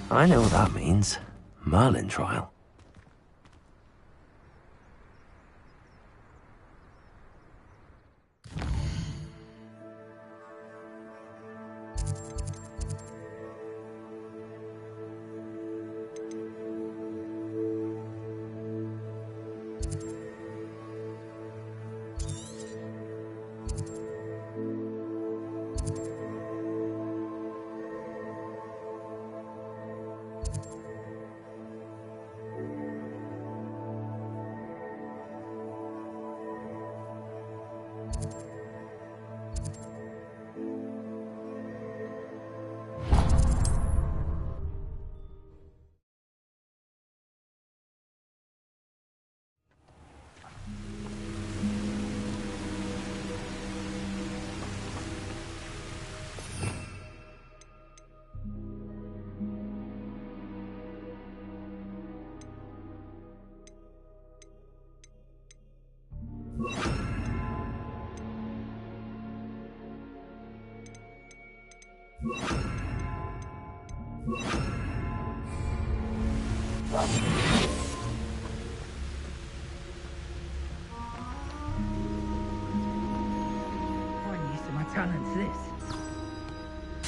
I know what that means. Merlin trial.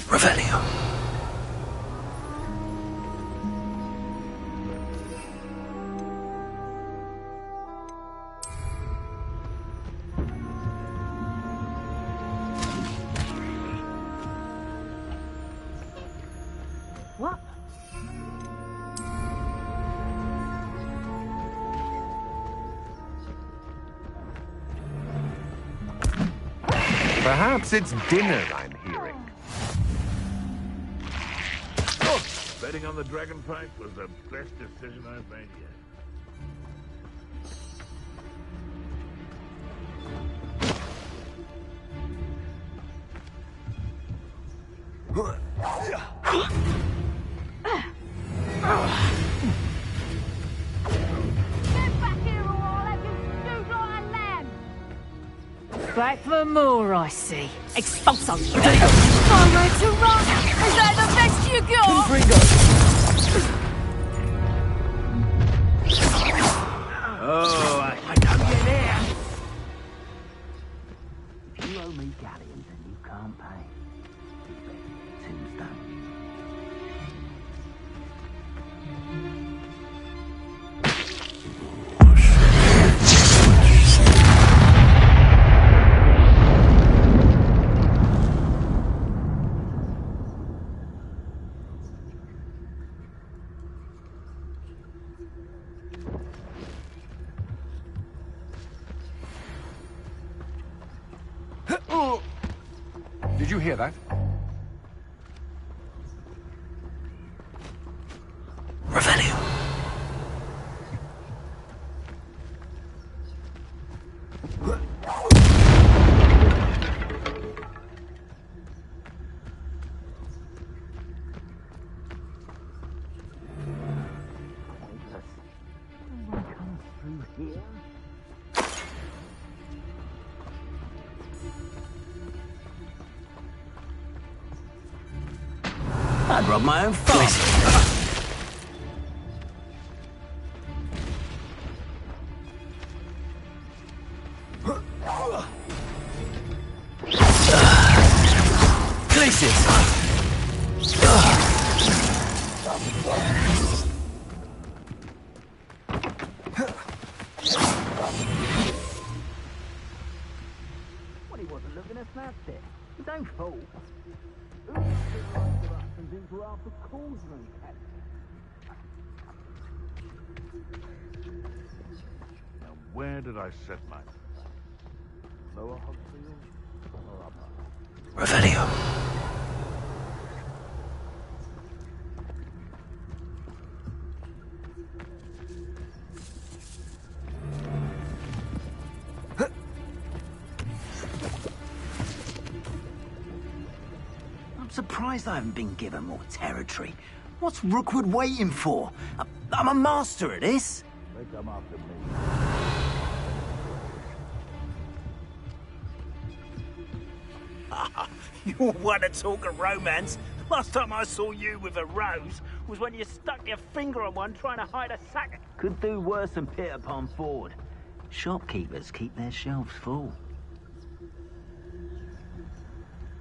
Revelio. What? Perhaps it's dinner I'm hearing. Oh, betting on the dragon pipe was the best decision I've made yet. Back for more, I see. Expulso! Nowhere to run! Is that the best you got? Oh, I know you're there. If you owe me galleons and you can't pay, tombstone. Did you hear that? Revelio. I'd rob my own face. Well, he wasn't looking at that there. Don't fool. Who would put us into Arthur Cauldron Now, where did I set my... Lower Hogsfield or upper? Revelio. I'm surprised I haven't been given more territory. What's Rookwood waiting for? I'm a master at this. They come after me. You want to talk of romance? Last time I saw you with a rose was when you stuck your finger on one trying to hide a sack. Could do worse than Peter Pan Ford. Shopkeepers keep their shelves full.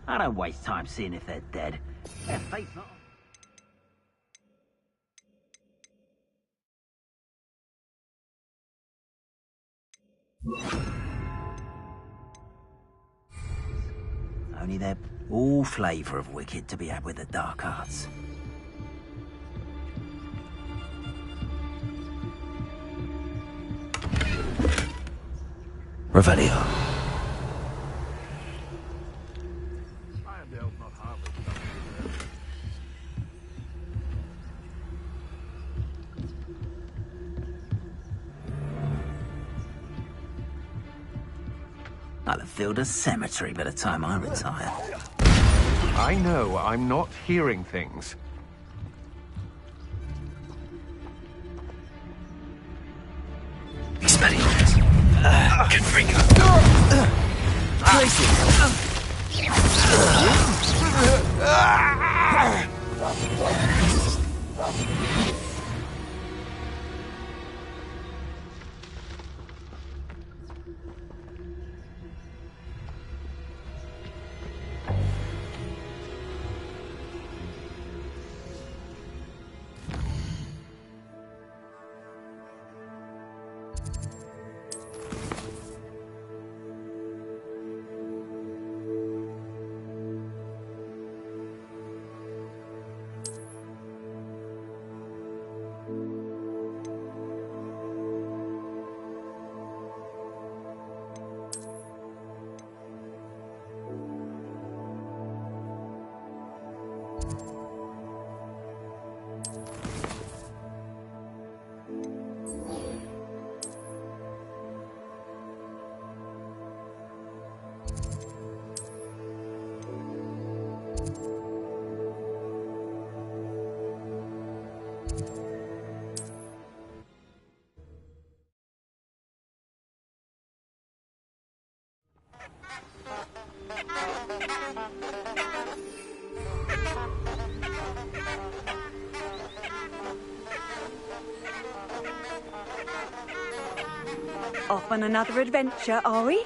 I don't waste time seeing if they're dead. Their fate's not... Only they're all flavour of wicked to be had with the dark arts. Revelio. Irondale's not hardly something. I'll have filled a cemetery by the time I retire. I know I'm not hearing things. Expelliarmus. Confringo. Off on another adventure, are we?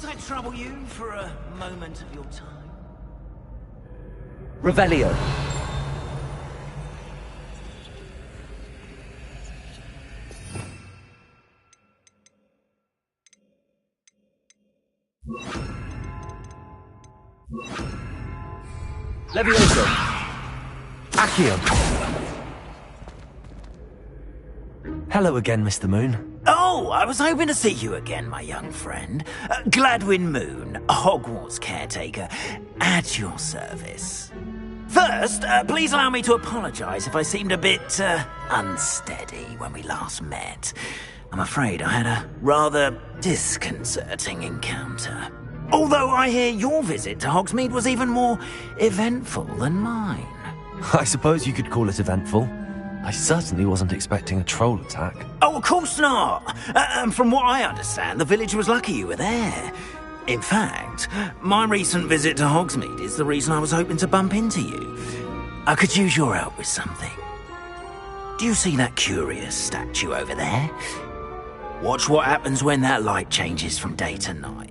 Might I trouble you for a moment of your time? Revelio. Levioso. Accio. Hello again, Mr. Moon. Oh, I was hoping to see you again, my young friend. Gladwin Moon, Hogwarts caretaker, at your service. First, please allow me to apologise if I seemed a bit unsteady when we last met. I'm afraid I had a rather disconcerting encounter. Although I hear your visit to Hogsmeade was even more eventful than mine. I suppose you could call it eventful. I certainly wasn't expecting a troll attack. Oh, of course not. And from what I understand, the village was lucky you were there. In fact, my recent visit to Hogsmeade is the reason I was hoping to bump into you. I could use your help with something. Do you see that curious statue over there? Watch what happens when that light changes from day to night.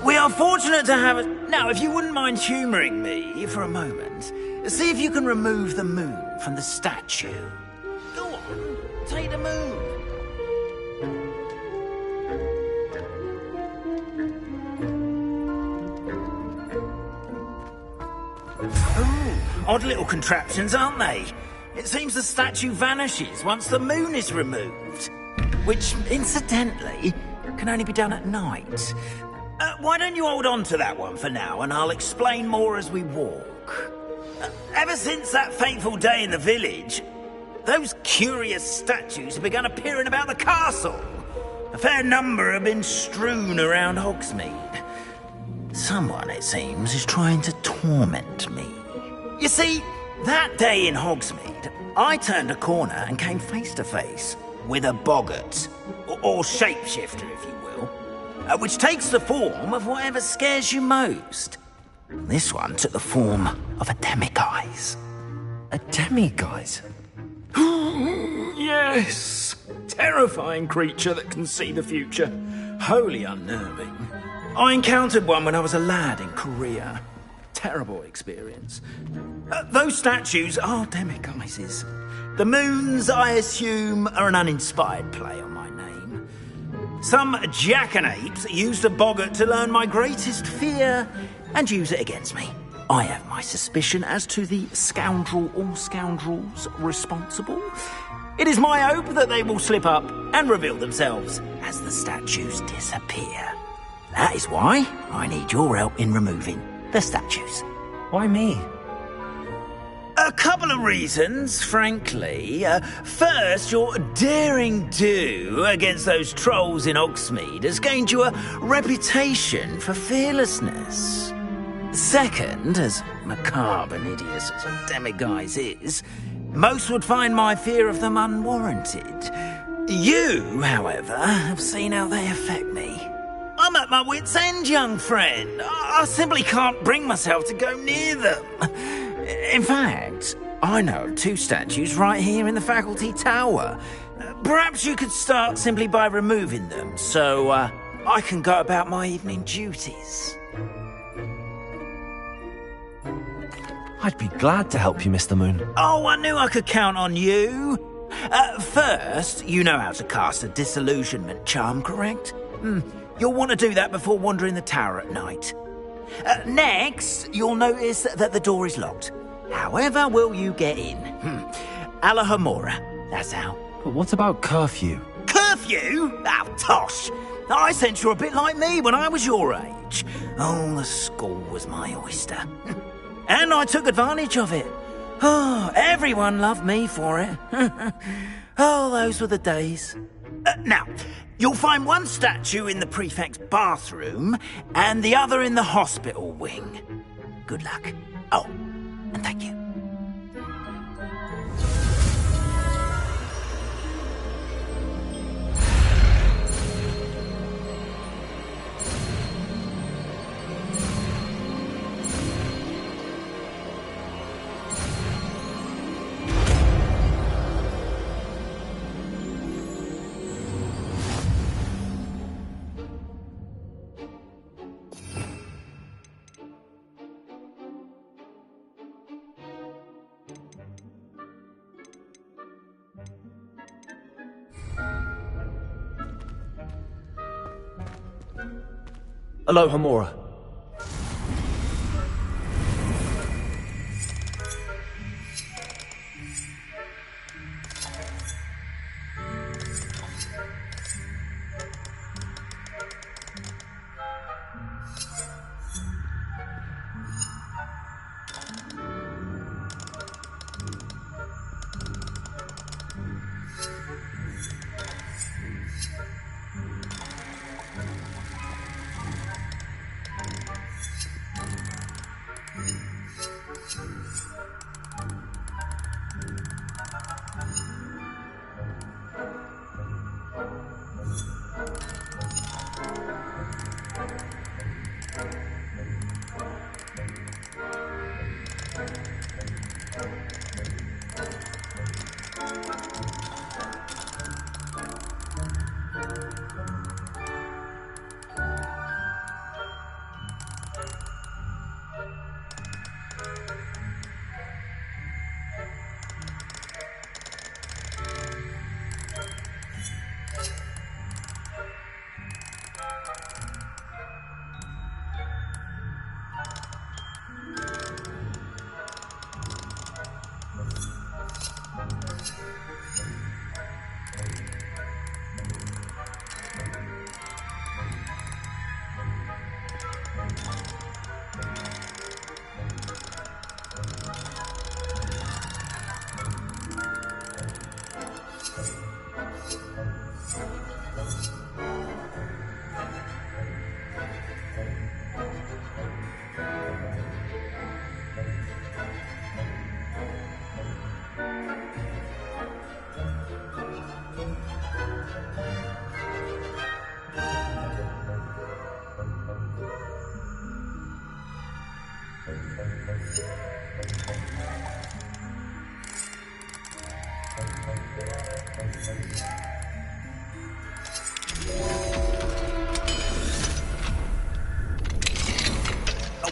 We are fortunate to have it. Now, if you wouldn't mind humouring me for a moment, see if you can remove the moon from the statue. Go on, take the moon. Oh, odd little contraptions, aren't they? It seems the statue vanishes once the moon is removed. Which, incidentally, can only be done at night. Why don't you hold on to that one for now, and I'll explain more as we walk. Ever since that fateful day in the village, those curious statues have begun appearing about the castle. A fair number have been strewn around Hogsmeade. Someone, it seems, is trying to torment me. You see, that day in Hogsmeade, I turned a corner and came face to face with a boggart, or shapeshifter, if you will, which takes the form of whatever scares you most. This one took the form of a demiguise. A demiguise? Yes! Terrifying creature that can see the future. Wholly unnerving. I encountered one when I was a lad in Korea. Terrible experience. Those statues are demiguises. The moons, I assume, are an uninspired play on my name. Some jackanapes used a boggart to learn my greatest fear and use it against me. I have my suspicion as to the scoundrel or scoundrels responsible. It is my hope that they will slip up and reveal themselves as the statues disappear. That is why I need your help in removing the statues. Why me? A couple of reasons, frankly. First, your daring do against those trolls in Hogsmeade has gained you a reputation for fearlessness. Second, as macabre and hideous as a demiguise is, most would find my fear of them unwarranted. You, however, have seen how they affect me. I'm at my wit's end, young friend. I simply can't bring myself to go near them. In fact, I know of two statues right here in the faculty tower. Perhaps you could start simply by removing them, so I can go about my evening duties. I'd be glad to help you, Mr. Moon. Oh, I knew I could count on you. First, you know how to cast a disillusionment charm, correct? You'll want to do that before wandering the tower at night. Next, you'll notice that the door is locked. However will you get in? Alahomora, that's how. But what about curfew? Curfew? Oh, tosh. I sense you're a bit like me when I was your age. Oh, the school was my oyster. And I took advantage of it. Oh, everyone loved me for it. Oh, those were the days. Now, you'll find one statue in the prefect's bathroom and the other in the hospital wing. Good luck. Oh, and thank you. Aloha Mora.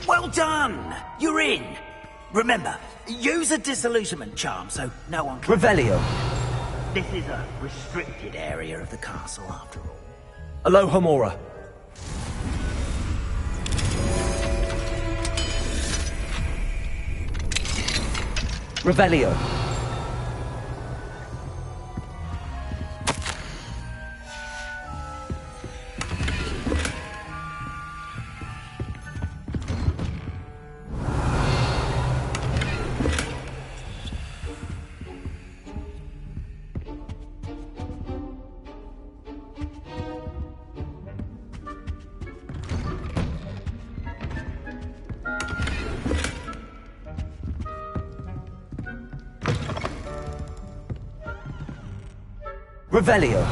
Well done! You're in! Remember, use a disillusionment charm so no one can... Revelio. This is a restricted area of the castle, after all. Aloha Mora. Revelio. Revelio.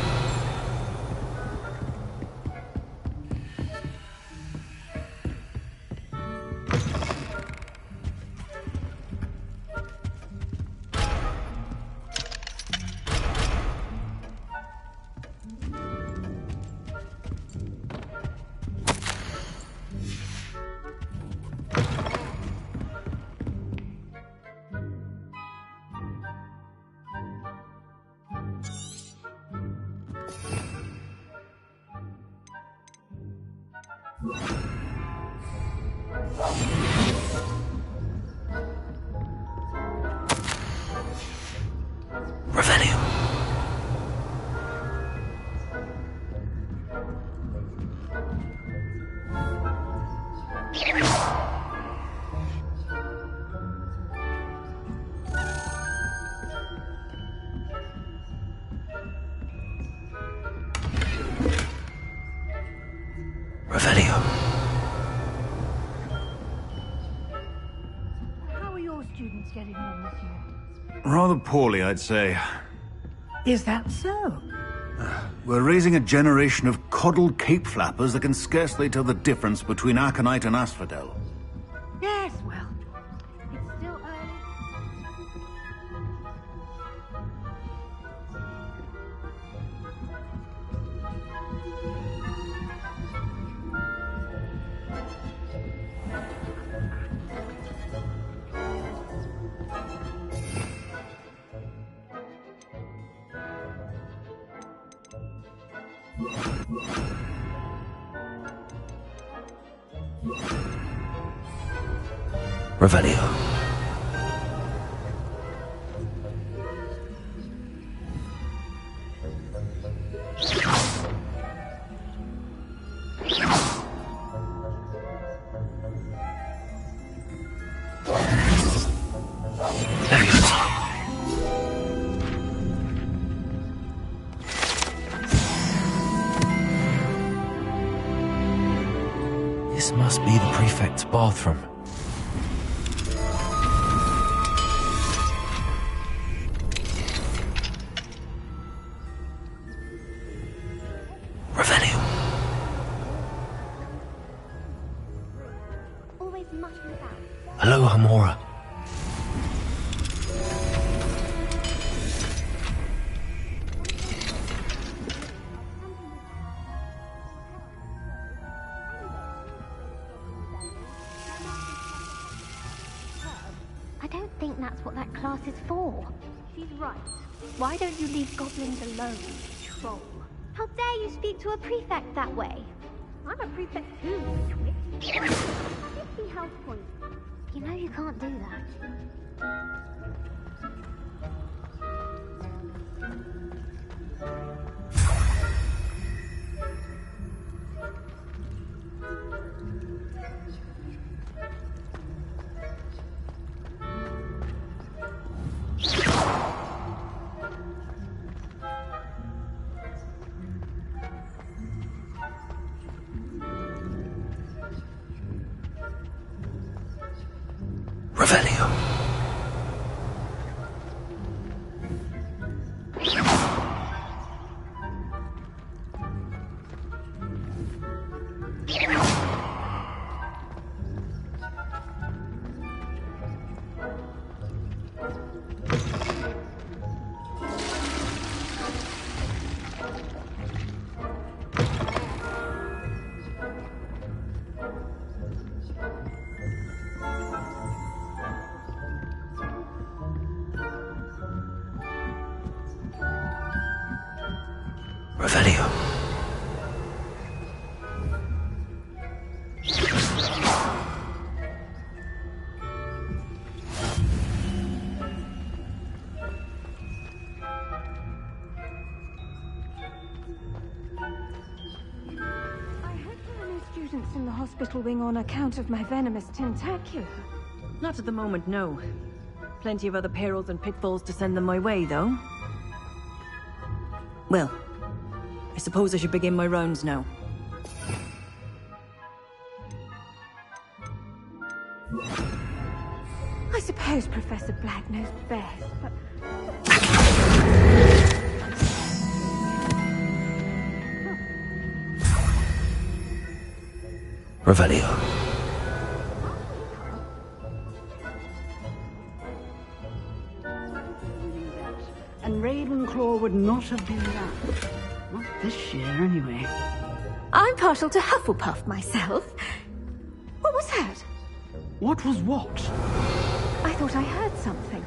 Revelio. Revelio. How are your students getting on this year? Rather poorly, I'd say. Is that so? We're raising a generation of coddled cape flappers that can scarcely tell the difference between aconite and asphodel. Yes, well, it's still early. Revelio. This must be the prefect's bathroom. Revelio. Always muttering about. Hello, Hamora. I don't think that's what that class is for. She's right. Why don't you leave goblins alone, troll? How dare you speak to a prefect that way? I'm a prefect too. 50 health points. You know you can't do that. Revelio. Revelio. I hope there are no students in the hospital wing on account of my venomous tentacula. Not at the moment, no. Plenty of other perils and pitfalls to send them my way, though. Well, I suppose I should begin my rounds now. I suppose Professor Black knows best, but... Revelio. And Ravenclaw would not have been that. Not this year, anyway. I'm partial to Hufflepuff myself. What was that? What was what? I thought I heard something.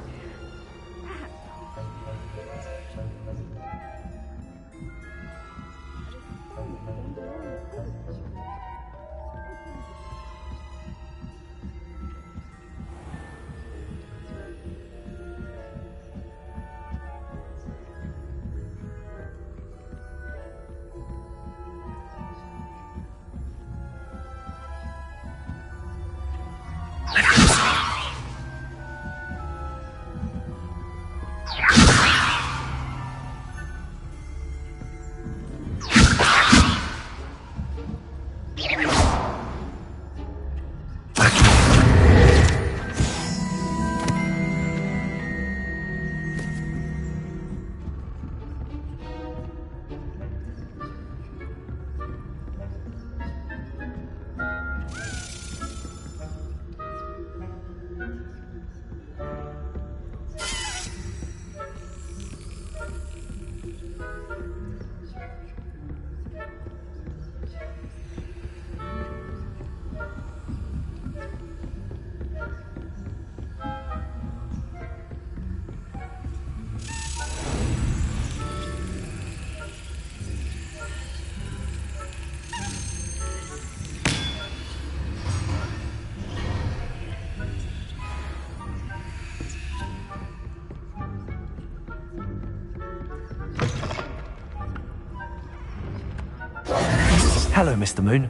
Hello, Mr. Moon.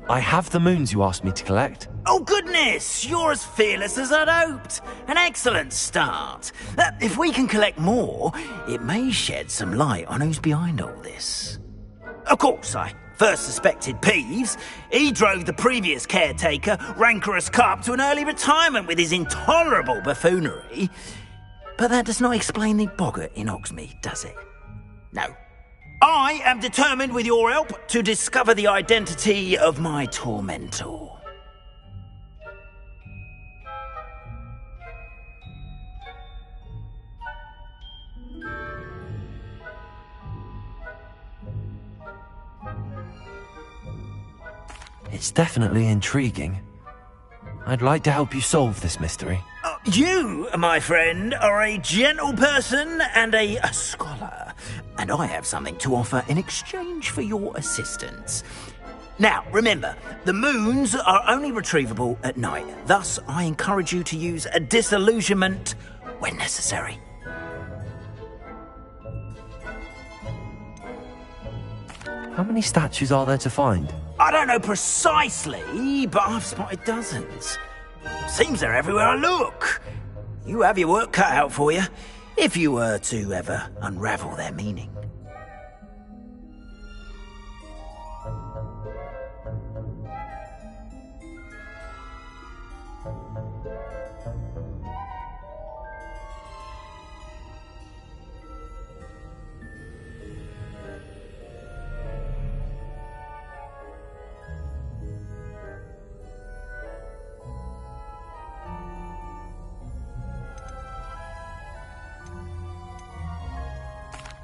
I have the moons you asked me to collect. Oh, goodness! You're as fearless as I'd hoped. An excellent start. If we can collect more, it may shed some light on who's behind all this. Of course, I first suspected Peeves. He drove the previous caretaker, Rancorous Carp, to an early retirement with his intolerable buffoonery. But that does not explain the boggart in Hogsmeade, does it? No. I am determined, with your help, to discover the identity of my tormentor. It's definitely intriguing. I'd like to help you solve this mystery. You, my friend, are a gentle person and a scholar, and I have something to offer in exchange for your assistance. Now, remember, the moons are only retrievable at night. Thus, I encourage you to use a disillusionment when necessary. How many statues are there to find? I don't know precisely, but I've spotted dozens. Seems they're everywhere I look. You have your work cut out for you, if you were to ever unravel their meaning.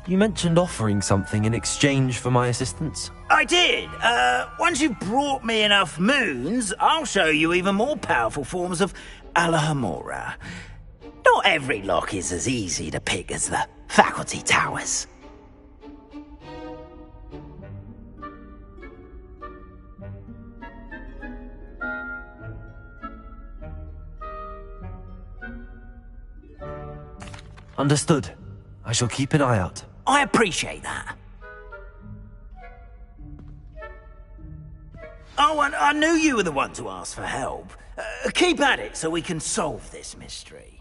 You mentioned offering something in exchange for my assistance. I did. Once you've brought me enough moons, I'll show you even more powerful forms of Alahomora. Not every lock is as easy to pick as the faculty towers. Understood. I shall keep an eye out. I appreciate that. Oh, and I knew you were the one to ask for help. Keep at it so we can solve this mystery.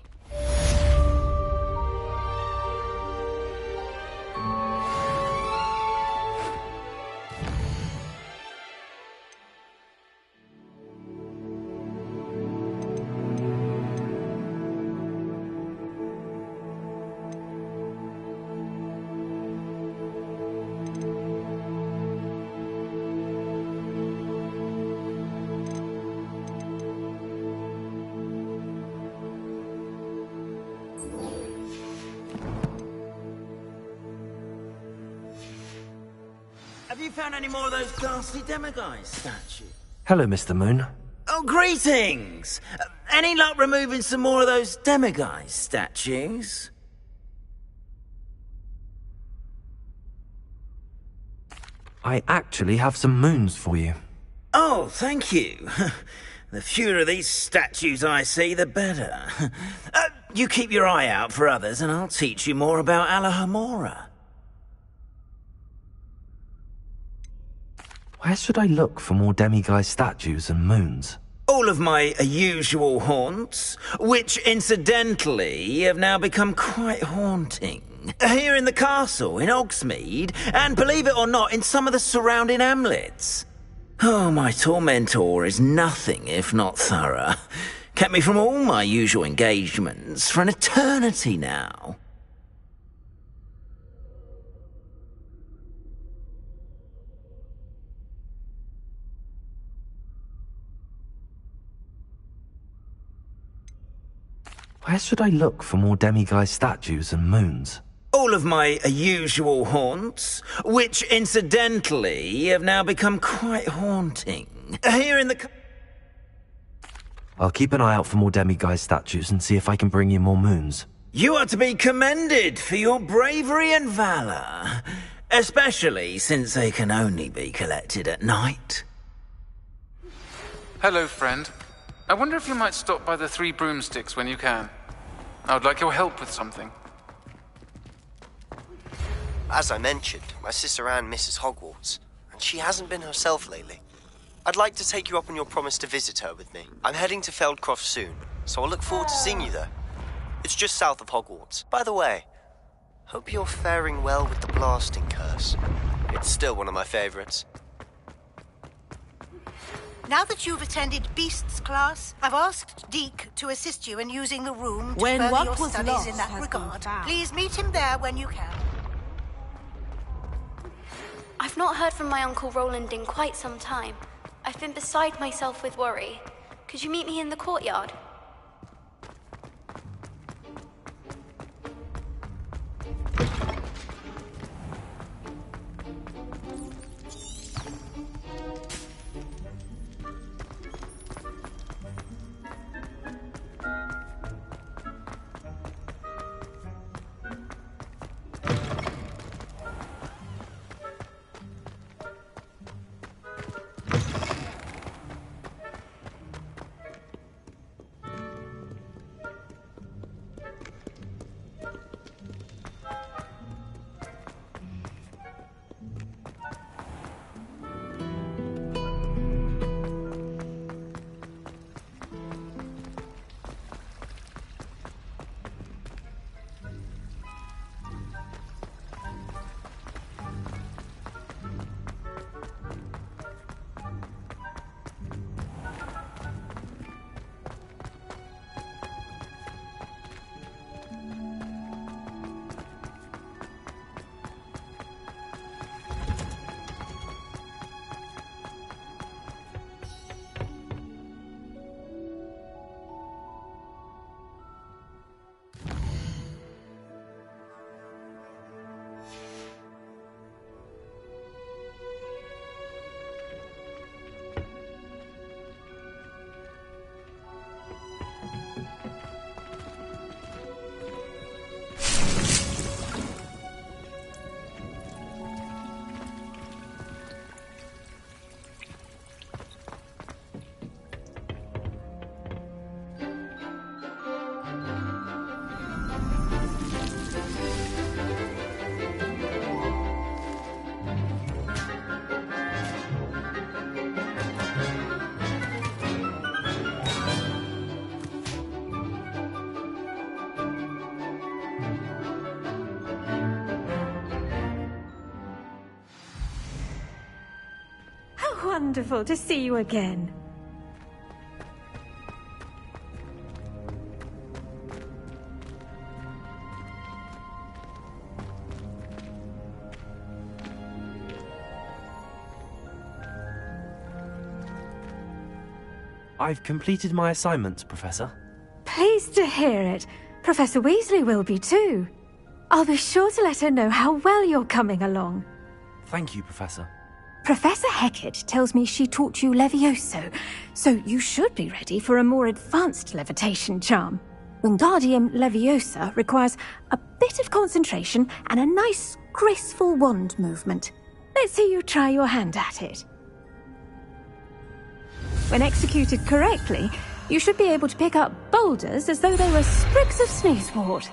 Have you found any more of those ghastly demiguise statues? Hello, Mr. Moon. Oh, greetings! Any luck removing some more of those demiguise statues? I actually have some moons for you. Oh, thank you. The fewer of these statues I see, the better. You keep your eye out for others, and I'll teach you more about Alahomora. Where should I look for more demiguise statues and moons? All of my usual haunts, which incidentally have now become quite haunting. Here in the castle, in Hogsmeade, and believe it or not, in some of the surrounding hamlets. Oh, my tormentor is nothing if not thorough. Kept me from all my usual engagements for an eternity now. Where should I look for more demiguise statues and moons? All of my usual haunts, which incidentally have now become quite haunting. Here in the... I'll keep an eye out for more demiguise statues and see if I can bring you more moons. You are to be commended for your bravery and valor, especially since they can only be collected at night. Hello, friend. I wonder if you might stop by the Three Broomsticks when you can. I would like your help with something. As I mentioned, my sister Anne misses Hogwarts, and She hasn't been herself lately. I'd like to take you up on your promise to visit her with me. I'm heading to Feldcroft soon, so I'll look forward to seeing you there. It's just south of Hogwarts. By the way, hope you're faring well with the blasting curse. It's still one of my favorites. Now that you've attended Beasts class, I've asked Deke to assist you in using the room to When further what your was studies lost in that has regard. been found. Please meet him there when you can. I've not heard from my Uncle Roland in quite some time. I've been beside myself with worry. Could you meet me in the courtyard? Wonderful to see you again. I've completed my assignments, Professor. Pleased to hear it. Professor Weasley will be too. I'll be sure to let her know how well you're coming along. Thank you, Professor. Professor Hecat tells me she taught you Levioso, so you should be ready for a more advanced levitation charm. Wingardium Leviosa requires a bit of concentration and a nice, graceful wand movement. Let's see you try your hand at it. When executed correctly, you should be able to pick up boulders as though they were sprigs of sneezewort.